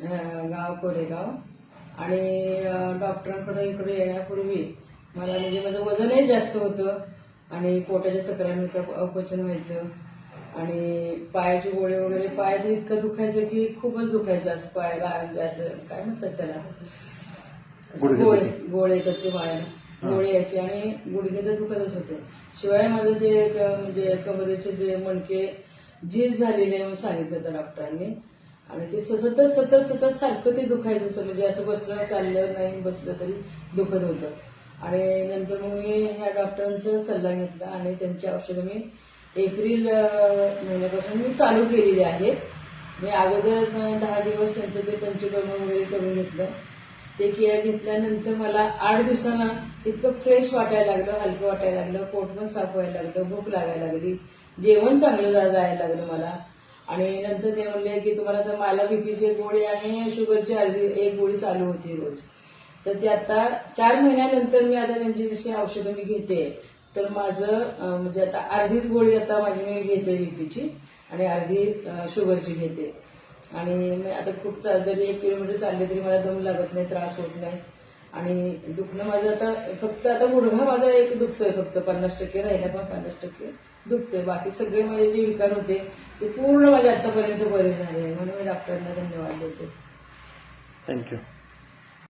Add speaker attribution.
Speaker 1: गाव कोरेगाव. आणि डॉक्टरांकडे इकडे येण्यापूर्वी मला म्हणजे माझं वजनही जास्त होतं आणि पोटाच्या तक्रारी होत्या, अपचन व्हायचं आणि पायाचे गोळे वगैरे, पाय तर इतकं दुखायचं की खूपच दुखायचं, असं पायाला असं काय म्हणतात त्याला, गोळे येतात ते पायाला, गोळे यायचे आणि गुडघे तर दुखतच होते. शिवाय माझं ते म्हणजे कमरेचे जे मणके झीज झालेले म्हणून सांगितलं होतं डॉक्टरांनी. आणि ते सतत सतत सतत सारखं ते दुखायचं, म्हणजे असं बसलं चाललं नाही बसलं तरी दुखत होतं. आणि नंतर मग मी ह्या डॉक्टरांचा सल्ला घेतला आणि त्यांची औषधं मी एप्रिल महिन्यापासून मी चालू केलेली आहेत. मी अगोदर 10 दिवस त्यांचं ते पंचकर्म वगैरे करून घेतलं. ते केअर घेतल्यानंतर मला 8 दिवसांना इतकं फ्रेश वाटायला लागलं, हलकं वाटायला लागलं, पोट पण साफ व्हायला लागलं, भूक लागायला लागली, जेवण चांगलं जायला लागलं मला. आणि नंतर ते म्हणले की तुम्हाला तर मला बीपीची गोळी आणि शुगरची अर्धी एक गोळी चालू होती रोज. तर ती आता 4 महिन्यानंतर मी आता त्यांची जशी औषधं मी घेते, तर माझं म्हणजे आता अर्धीच गोळी आता माझी मी घेते बीपीची आणि अर्धी शुगरची घेते. आणि मी आता खूप जरी 1 किलोमीटर चालले तरी मला दम लागत नाही, त्रास होत नाही. आणि दुखणं माझं आता फक्त आता गुडघा माझा एक दुखतोय फक्त 50%, राहिला पण 50% दुखतोय. बाकी सगळे माझे जे विकार होते ते पूर्ण माझे आतापर्यंत बरे झाले, म्हणून मी डॉक्टरांना धन्यवाद देते.
Speaker 2: थँक्यू.